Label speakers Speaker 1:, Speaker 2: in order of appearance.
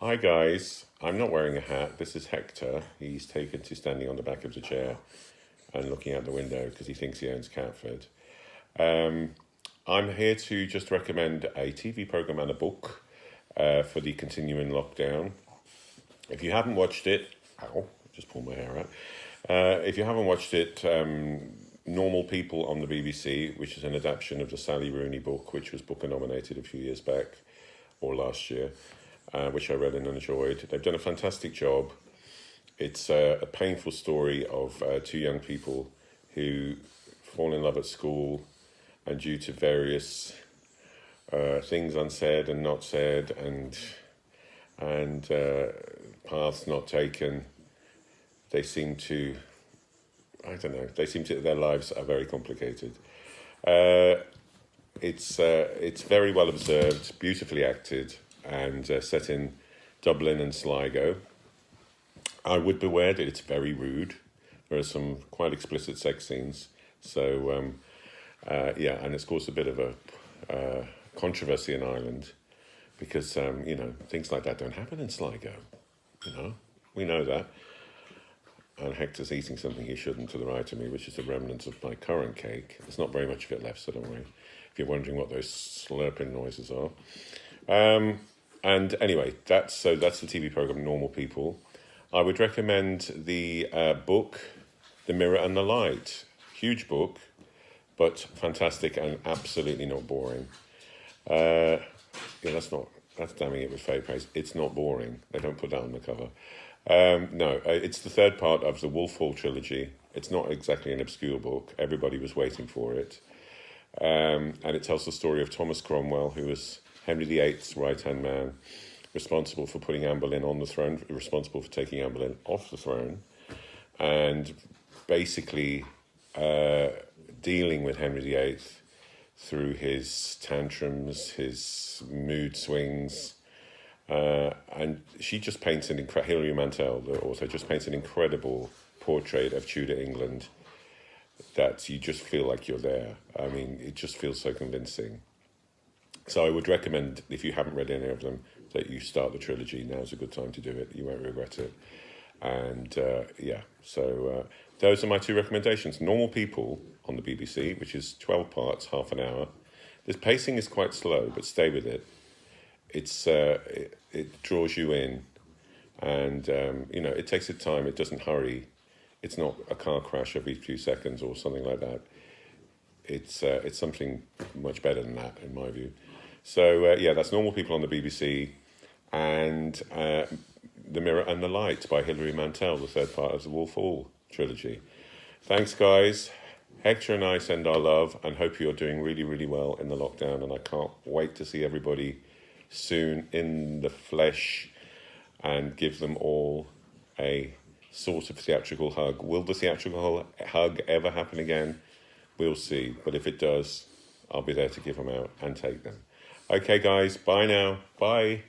Speaker 1: Hi guys, I'm not wearing a hat. This is Hector. He's taken to standing on the back of the chair and looking out the window because he thinks he owns Catford. I'm here to just recommend a TV program and a book for the continuing lockdown. If you haven't watched it, just pulled my hair out. If you haven't watched it, Normal People on the BBC, which is an adaptation of the Sally Rooney book, which was Booker nominated a few years back, or last year, which I read and enjoyed. They've done a fantastic job. It's a painful story of two young people who fall in love at school, and due to various things unsaid and not said, and paths not taken, they seem to, their lives are very complicated. It's very well observed, beautifully acted, and set in Dublin and Sligo. I would beware that it's very rude. There are some quite explicit sex scenes. So, and it's caused a bit of a controversy in Ireland because, things like that don't happen in Sligo. We know that. And Hector's eating something he shouldn't to the right of me, which is the remnants of my current cake. There's not very much of it left, so don't worry if you're wondering what those slurping noises are. And anyway, that's the TV program Normal People. I would recommend the book, The Mirror and the Light. Huge book, but fantastic and absolutely not boring. That's damning it with fake praise. It's not boring. They don't put that on the cover. It's the third part of the Wolf Hall trilogy. It's not exactly an obscure book. Everybody was waiting for it. And it tells the story of Thomas Cromwell, who was Henry VIII's right-hand man, responsible for putting Anne Boleyn on the throne, responsible for taking Anne Boleyn off the throne, and basically dealing with Henry VIII through his tantrums, his mood swings. And she just paints Hilary Mantel, the author, just paints an incredible portrait of Tudor England that you just feel like you're there. I mean, it just feels so convincing. So I would recommend, if you haven't read any of them, that you start the trilogy. Now's a good time to do it. You won't regret it. And those are my two recommendations. Normal People on the BBC, which is 12 parts, half an hour. The pacing is quite slow, but stay with it. It draws you in, and it takes its time. It doesn't hurry. It's not a car crash every few seconds or something like that. It's something much better than that, in my view. So that's Normal People on the BBC, and The Mirror and the Light by Hilary Mantel, the third part of the Wolf Hall trilogy. Thanks, guys. Hector and I send our love and hope you're doing really, really well in the lockdown, and I can't wait to see everybody soon in the flesh and give them all a sort of theatrical hug. Will the theatrical hug ever happen again? We'll see. But if it does, I'll be there to give them out and take them. Okay, guys. Bye now. Bye.